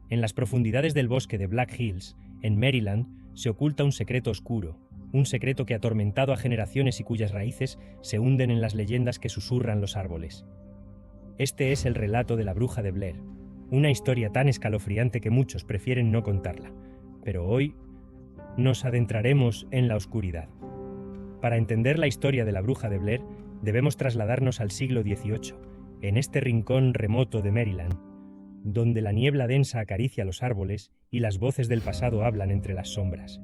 En las profundidades del bosque de Black Hills, en Maryland, se oculta un secreto oscuro, un secreto que ha atormentado a generaciones y cuyas raíces se hunden en las leyendas que susurran los árboles. Este es el relato de la bruja de Blair, una historia tan escalofriante que muchos prefieren no contarla, pero hoy nos adentraremos en la oscuridad. Para entender la historia de la bruja de Blair, debemos trasladarnos al siglo XVIII, en este rincón remoto de Maryland, donde la niebla densa acaricia los árboles y las voces del pasado hablan entre las sombras.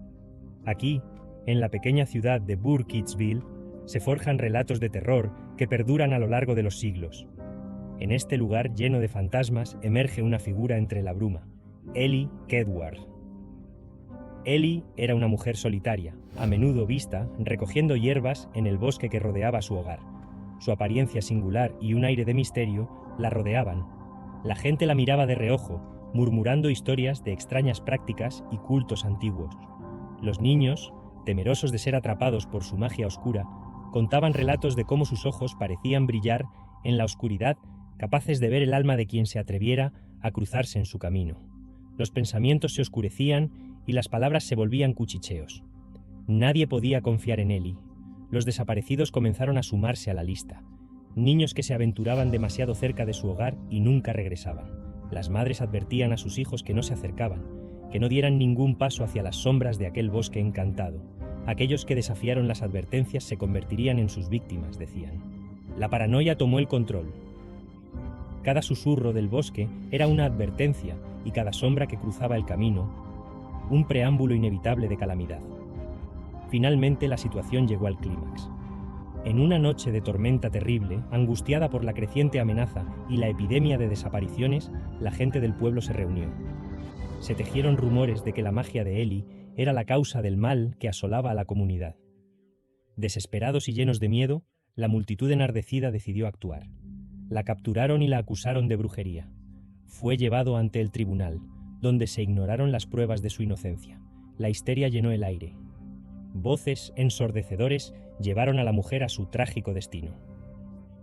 Aquí, en la pequeña ciudad de Burkittsville, se forjan relatos de terror que perduran a lo largo de los siglos. En este lugar lleno de fantasmas emerge una figura entre la bruma, Ellie Kedward. Ellie era una mujer solitaria, a menudo vista recogiendo hierbas en el bosque que rodeaba su hogar. Su apariencia singular y un aire de misterio la rodeaban. La gente la miraba de reojo, murmurando historias de extrañas prácticas y cultos antiguos. Los niños, temerosos de ser atrapados por su magia oscura, contaban relatos de cómo sus ojos parecían brillar en la oscuridad, capaces de ver el alma de quien se atreviera a cruzarse en su camino. Los pensamientos se oscurecían y las palabras se volvían cuchicheos. Nadie podía confiar en Ellie. Los desaparecidos comenzaron a sumarse a la lista. Niños que se aventuraban demasiado cerca de su hogar y nunca regresaban. Las madres advertían a sus hijos que no se acercaban, que no dieran ningún paso hacia las sombras de aquel bosque encantado. Aquellos que desafiaron las advertencias se convertirían en sus víctimas, decían. La paranoia tomó el control. Cada susurro del bosque era una advertencia y cada sombra que cruzaba el camino, un preámbulo inevitable de calamidad. Finalmente la situación llegó al clímax. En una noche de tormenta terrible, angustiada por la creciente amenaza y la epidemia de desapariciones, la gente del pueblo se reunió. Se tejieron rumores de que la magia de Ellie era la causa del mal que asolaba a la comunidad. Desesperados y llenos de miedo, la multitud enardecida decidió actuar. La capturaron y la acusaron de brujería. Fue llevado ante el tribunal, donde se ignoraron las pruebas de su inocencia. La histeria llenó el aire. Voces ensordecedores llevaron a la mujer a su trágico destino.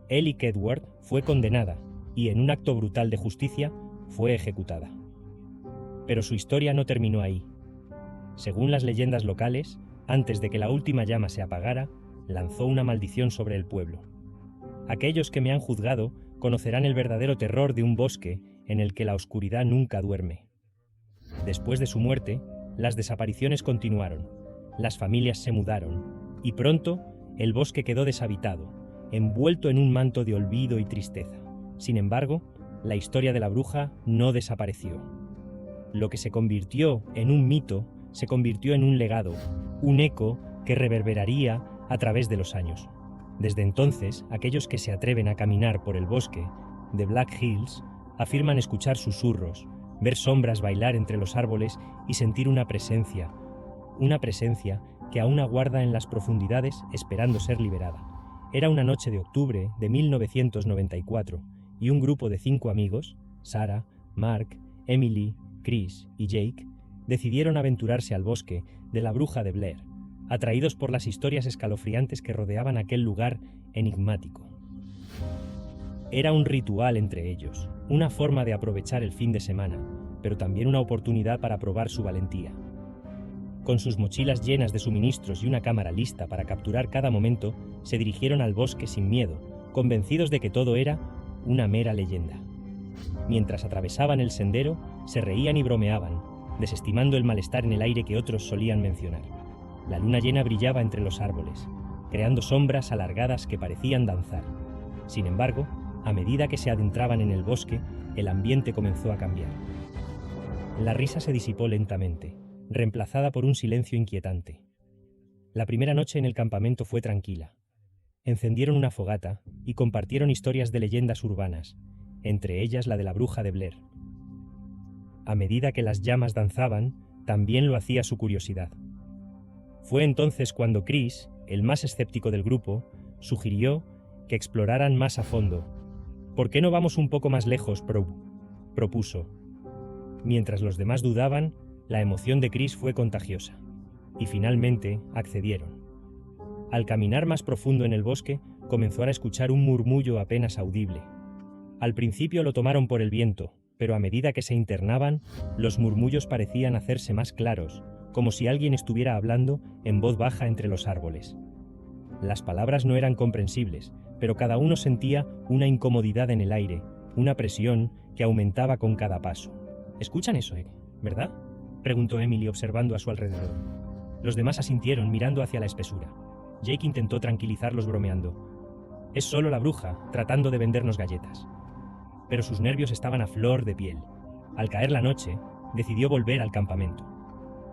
Ellie Kedward fue condenada y, en un acto brutal de justicia, fue ejecutada. Pero su historia no terminó ahí. Según las leyendas locales, antes de que la última llama se apagara, lanzó una maldición sobre el pueblo. Aquellos que me han juzgado conocerán el verdadero terror de un bosque en el que la oscuridad nunca duerme. Después de su muerte, las desapariciones continuaron, las familias se mudaron, y pronto el bosque quedó deshabitado, envuelto en un manto de olvido y tristeza. Sin embargo, la historia de la bruja no desapareció. Lo que se convirtió en un mito se convirtió en un legado, un eco que reverberaría a través de los años. Desde entonces, aquellos que se atreven a caminar por el bosque de Black Hills afirman escuchar susurros, ver sombras bailar entre los árboles y sentir una presencia que aún aguarda en las profundidades esperando ser liberada. Era una noche de octubre de 1994 y un grupo de 5 amigos, Sarah, Mark, Emily, Chris y Jake, decidieron aventurarse al bosque de la bruja de Blair, atraídos por las historias escalofriantes que rodeaban aquel lugar enigmático. Era un ritual entre ellos, una forma de aprovechar el fin de semana, pero también una oportunidad para probar su valentía. Con sus mochilas llenas de suministros y una cámara lista para capturar cada momento, se dirigieron al bosque sin miedo, convencidos de que todo era una mera leyenda. Mientras atravesaban el sendero, se reían y bromeaban, desestimando el malestar en el aire que otros solían mencionar. La luna llena brillaba entre los árboles, creando sombras alargadas que parecían danzar. Sin embargo, a medida que se adentraban en el bosque, el ambiente comenzó a cambiar. La risa se disipó lentamente, reemplazada por un silencio inquietante. La primera noche en el campamento fue tranquila. Encendieron una fogata y compartieron historias de leyendas urbanas, entre ellas la de la bruja de Blair. A medida que las llamas danzaban, también lo hacía su curiosidad. Fue entonces cuando Chris, el más escéptico del grupo, sugirió que exploraran más a fondo. ¿Por qué no vamos un poco más lejos?, propuso. Mientras los demás dudaban, la emoción de Chris fue contagiosa, y finalmente accedieron. Al caminar más profundo en el bosque, comenzaron a escuchar un murmullo apenas audible. Al principio lo tomaron por el viento, pero a medida que se internaban, los murmullos parecían hacerse más claros, como si alguien estuviera hablando en voz baja entre los árboles. Las palabras no eran comprensibles, pero cada uno sentía una incomodidad en el aire, una presión que aumentaba con cada paso. «¿Escuchan eso, verdad?», preguntó Emily observando a su alrededor. Los demás asintieron mirando hacia la espesura. Jake intentó tranquilizarlos bromeando. «Es solo la bruja, tratando de vendernos galletas». Pero sus nervios estaban a flor de piel. Al caer la noche, decidió volver al campamento.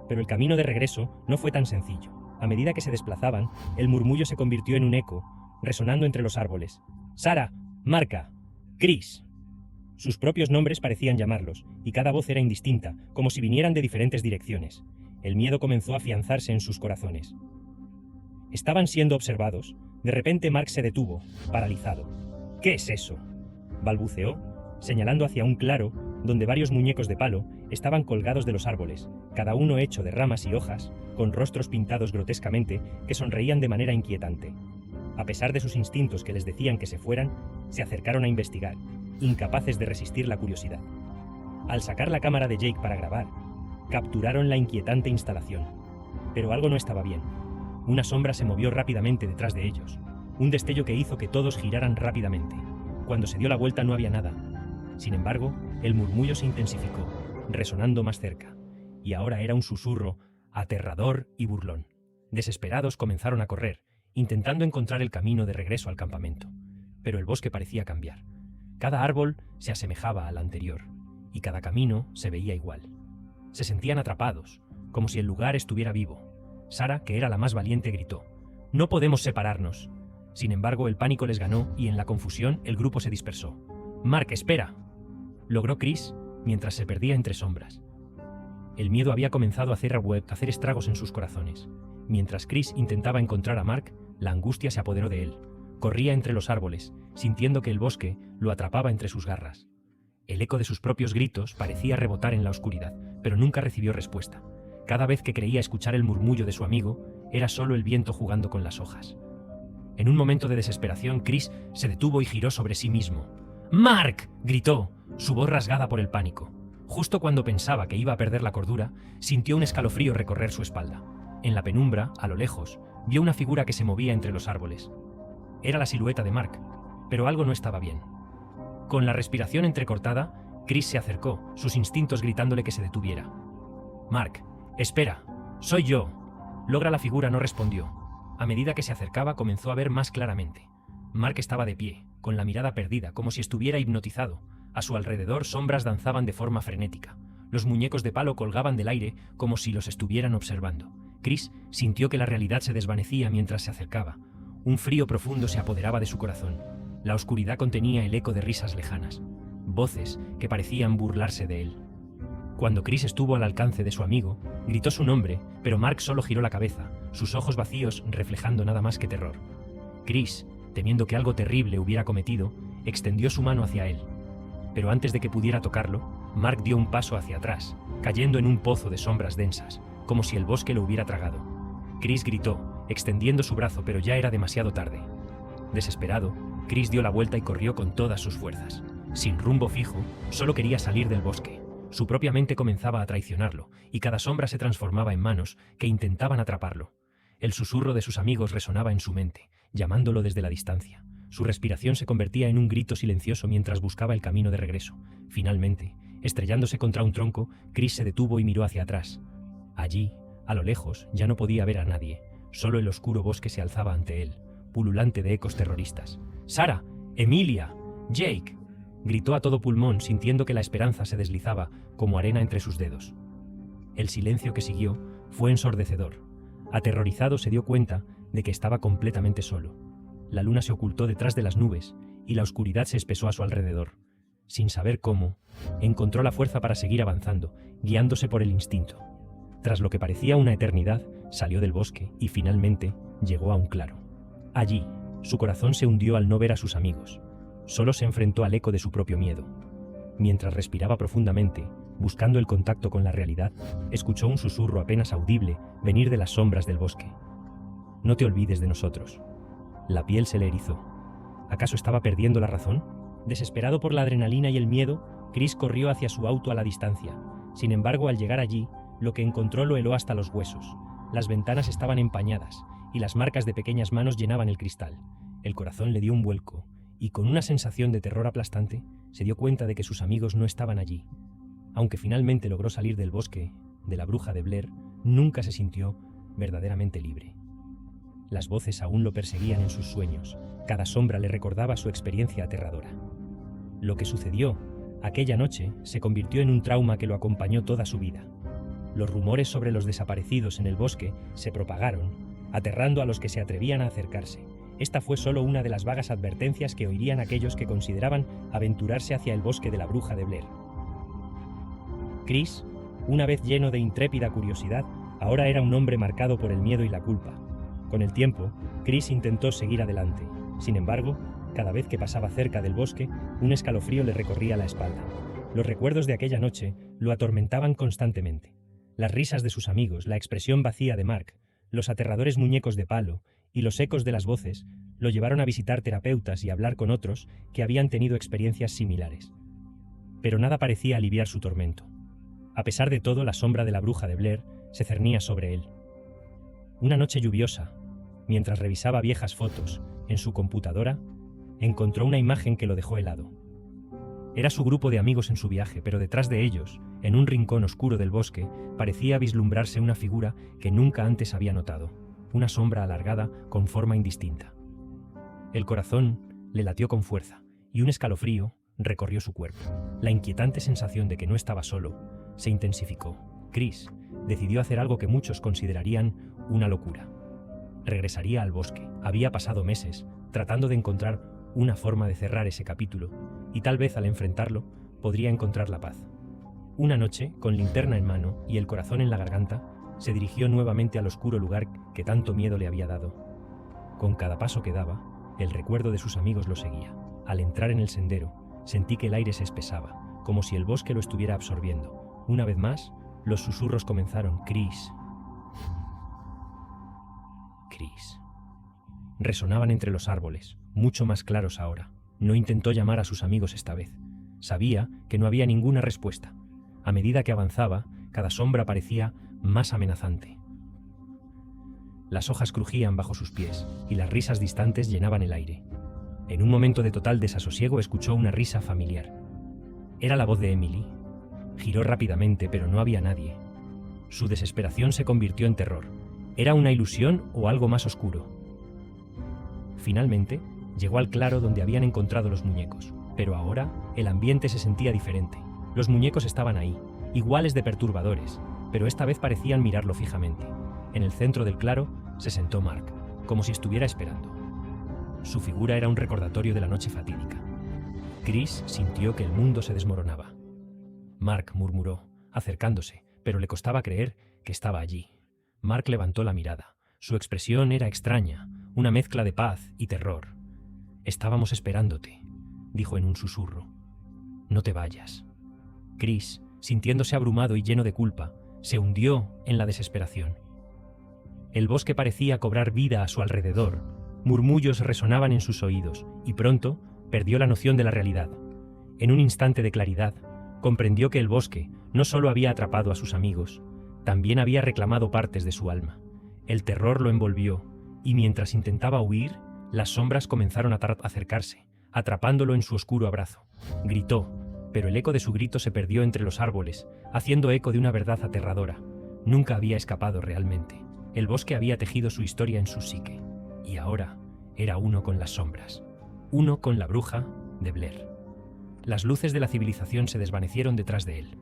Pero el camino de regreso no fue tan sencillo. A medida que se desplazaban, el murmullo se convirtió en un eco, resonando entre los árboles. «Sarah, Marca, Chris». Sus propios nombres parecían llamarlos, y cada voz era indistinta, como si vinieran de diferentes direcciones. El miedo comenzó a afianzarse en sus corazones. Estaban siendo observados. De repente Mark se detuvo, paralizado. «¿Qué es eso?», balbuceó, señalando hacia un claro donde varios muñecos de palo estaban colgados de los árboles, cada uno hecho de ramas y hojas, con rostros pintados grotescamente que sonreían de manera inquietante. A pesar de sus instintos que les decían que se fueran, se acercaron a investigar, incapaces de resistir la curiosidad. Al sacar la cámara de Jake para grabar, capturaron la inquietante instalación. Pero algo no estaba bien. Una sombra se movió rápidamente detrás de ellos, un destello que hizo que todos giraran rápidamente. Cuando se dio la vuelta no había nada. Sin embargo, el murmullo se intensificó, resonando más cerca, y ahora era un susurro aterrador y burlón. Desesperados comenzaron a correr, intentando encontrar el camino de regreso al campamento. Pero el bosque parecía cambiar. Cada árbol se asemejaba al anterior, y cada camino se veía igual. Se sentían atrapados, como si el lugar estuviera vivo. Sarah, que era la más valiente, gritó: «No podemos separarnos». Sin embargo, el pánico les ganó y en la confusión el grupo se dispersó. «Mark, espera», logró Chris mientras se perdía entre sombras. El miedo había comenzado a hacer estragos en sus corazones. Mientras Chris intentaba encontrar a Mark, la angustia se apoderó de él. Corría entre los árboles, sintiendo que el bosque lo atrapaba entre sus garras. El eco de sus propios gritos parecía rebotar en la oscuridad, pero nunca recibió respuesta. Cada vez que creía escuchar el murmullo de su amigo, era solo el viento jugando con las hojas. En un momento de desesperación, Chris se detuvo y giró sobre sí mismo. «¡Mark!», gritó, su voz rasgada por el pánico. Justo cuando pensaba que iba a perder la cordura, sintió un escalofrío recorrer su espalda. En la penumbra, a lo lejos, vio una figura que se movía entre los árboles. Era la silueta de Mark, pero algo no estaba bien. Con la respiración entrecortada, Chris se acercó, sus instintos gritándole que se detuviera. «Mark, espera, soy yo». La figura no respondió. A medida que se acercaba, comenzó a ver más claramente. Mark estaba de pie, con la mirada perdida, como si estuviera hipnotizado. A su alrededor, sombras danzaban de forma frenética. Los muñecos de palo colgaban del aire como si los estuvieran observando. Chris sintió que la realidad se desvanecía mientras se acercaba. Un frío profundo se apoderaba de su corazón. La oscuridad contenía el eco de risas lejanas, voces que parecían burlarse de él. Cuando Chris estuvo al alcance de su amigo, gritó su nombre, pero Mark solo giró la cabeza, sus ojos vacíos reflejando nada más que terror. Chris, temiendo que algo terrible hubiera cometido, extendió su mano hacia él. Pero antes de que pudiera tocarlo, Mark dio un paso hacia atrás, cayendo en un pozo de sombras densas, como si el bosque lo hubiera tragado. Chris gritó, extendiendo su brazo, pero ya era demasiado tarde. Desesperado, Chris dio la vuelta y corrió con todas sus fuerzas. Sin rumbo fijo, solo quería salir del bosque. Su propia mente comenzaba a traicionarlo, y cada sombra se transformaba en manos que intentaban atraparlo. El susurro de sus amigos resonaba en su mente, llamándolo desde la distancia. Su respiración se convertía en un grito silencioso mientras buscaba el camino de regreso. Finalmente, estrellándose contra un tronco, Chris se detuvo y miró hacia atrás. Allí, a lo lejos, ya no podía ver a nadie. Solo el oscuro bosque se alzaba ante él, pululante de ecos terroristas. «¡Sarah! ¡Emilia! ¡Jake!», gritó a todo pulmón, sintiendo que la esperanza se deslizaba como arena entre sus dedos. El silencio que siguió fue ensordecedor. Aterrorizado, se dio cuenta de que estaba completamente solo. La luna se ocultó detrás de las nubes y la oscuridad se espesó a su alrededor. Sin saber cómo, encontró la fuerza para seguir avanzando, guiándose por el instinto. Tras lo que parecía una eternidad, salió del bosque y finalmente llegó a un claro. Allí, su corazón se hundió al no ver a sus amigos. Solo se enfrentó al eco de su propio miedo. Mientras respiraba profundamente, buscando el contacto con la realidad, escuchó un susurro apenas audible venir de las sombras del bosque. «No te olvides de nosotros». La piel se le erizó. ¿Acaso estaba perdiendo la razón? Desesperado por la adrenalina y el miedo, Chris corrió hacia su auto a la distancia. Sin embargo, al llegar allí, lo que encontró lo heló hasta los huesos. Las ventanas estaban empañadas y las marcas de pequeñas manos llenaban el cristal. El corazón le dio un vuelco y, con una sensación de terror aplastante, se dio cuenta de que sus amigos no estaban allí. Aunque finalmente logró salir del bosque de la Bruja de Blair, nunca se sintió verdaderamente libre. Las voces aún lo perseguían en sus sueños. Cada sombra le recordaba su experiencia aterradora. Lo que sucedió aquella noche se convirtió en un trauma que lo acompañó toda su vida. Los rumores sobre los desaparecidos en el bosque se propagaron, aterrando a los que se atrevían a acercarse. Esta fue solo una de las vagas advertencias que oirían aquellos que consideraban aventurarse hacia el bosque de la Bruja de Blair. Chris, una vez lleno de intrépida curiosidad, ahora era un hombre marcado por el miedo y la culpa. Con el tiempo, Chris intentó seguir adelante. Sin embargo, cada vez que pasaba cerca del bosque, un escalofrío le recorría la espalda. Los recuerdos de aquella noche lo atormentaban constantemente. Las risas de sus amigos, la expresión vacía de Mark, los aterradores muñecos de palo y los ecos de las voces lo llevaron a visitar terapeutas y hablar con otros que habían tenido experiencias similares. Pero nada parecía aliviar su tormento. A pesar de todo, la sombra de la Bruja de Blair se cernía sobre él. Una noche lluviosa, mientras revisaba viejas fotos en su computadora, encontró una imagen que lo dejó helado. Era su grupo de amigos en su viaje, pero detrás de ellos, en un rincón oscuro del bosque, parecía vislumbrarse una figura que nunca antes había notado, una sombra alargada con forma indistinta. El corazón le latió con fuerza y un escalofrío recorrió su cuerpo. La inquietante sensación de que no estaba solo se intensificó. Chris decidió hacer algo que muchos considerarían una locura. Regresaría al bosque. Había pasado meses tratando de encontrar una forma de cerrar ese capítulo, y tal vez al enfrentarlo podría encontrar la paz. Una noche, con linterna en mano y el corazón en la garganta, se dirigió nuevamente al oscuro lugar que tanto miedo le había dado. Con cada paso que daba, el recuerdo de sus amigos lo seguía. Al entrar en el sendero, sentí que el aire se espesaba, como si el bosque lo estuviera absorbiendo. Una vez más, los susurros comenzaron. Chris. Chris. Resonaban entre los árboles, mucho más claros ahora. No intentó llamar a sus amigos esta vez. Sabía que no había ninguna respuesta. A medida que avanzaba, cada sombra parecía más amenazante. Las hojas crujían bajo sus pies y las risas distantes llenaban el aire. En un momento de total desasosiego escuchó una risa familiar. Era la voz de Emily. Giró rápidamente, pero no había nadie. Su desesperación se convirtió en terror. ¿Era una ilusión o algo más oscuro? Finalmente, llegó al claro donde habían encontrado los muñecos, pero ahora el ambiente se sentía diferente. Los muñecos estaban ahí, iguales de perturbadores, pero esta vez parecían mirarlo fijamente. En el centro del claro se sentó Mark, como si estuviera esperando. Su figura era un recordatorio de la noche fatídica. Chris sintió que el mundo se desmoronaba. Mark murmuró, acercándose, pero le costaba creer que estaba allí. Mark levantó la mirada. Su expresión era extraña, una mezcla de paz y terror. «Estábamos esperándote», dijo en un susurro. «No te vayas». Chris, sintiéndose abrumado y lleno de culpa, se hundió en la desesperación. El bosque parecía cobrar vida a su alrededor. Murmullos resonaban en sus oídos y pronto perdió la noción de la realidad. En un instante de claridad, comprendió que el bosque no solo había atrapado a sus amigos, también había reclamado partes de su alma. El terror lo envolvió, y mientras intentaba huir, las sombras comenzaron a acercarse, atrapándolo en su oscuro abrazo. Gritó, pero el eco de su grito se perdió entre los árboles, haciendo eco de una verdad aterradora. Nunca había escapado realmente. El bosque había tejido su historia en su psique, y ahora era uno con las sombras, uno con la Bruja de Blair. Las luces de la civilización se desvanecieron detrás de él.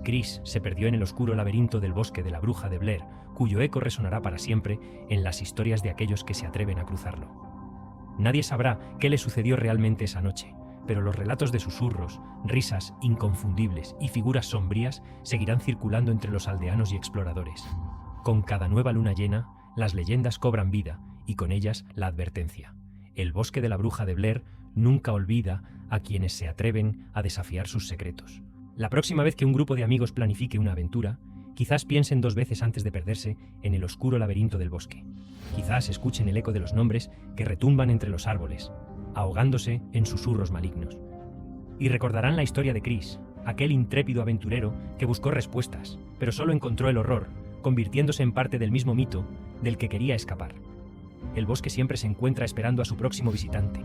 Chris se perdió en el oscuro laberinto del bosque de la Bruja de Blair, cuyo eco resonará para siempre en las historias de aquellos que se atreven a cruzarlo. Nadie sabrá qué le sucedió realmente esa noche, pero los relatos de susurros, risas inconfundibles y figuras sombrías seguirán circulando entre los aldeanos y exploradores. Con cada nueva luna llena, las leyendas cobran vida y con ellas la advertencia. El bosque de la Bruja de Blair nunca olvida a quienes se atreven a desafiar sus secretos. La próxima vez que un grupo de amigos planifique una aventura, quizás piensen 2 veces antes de perderse en el oscuro laberinto del bosque. Quizás escuchen el eco de los nombres que retumban entre los árboles, ahogándose en susurros malignos. Y recordarán la historia de Chris, aquel intrépido aventurero que buscó respuestas, pero solo encontró el horror, convirtiéndose en parte del mismo mito del que quería escapar. El bosque siempre se encuentra esperando a su próximo visitante.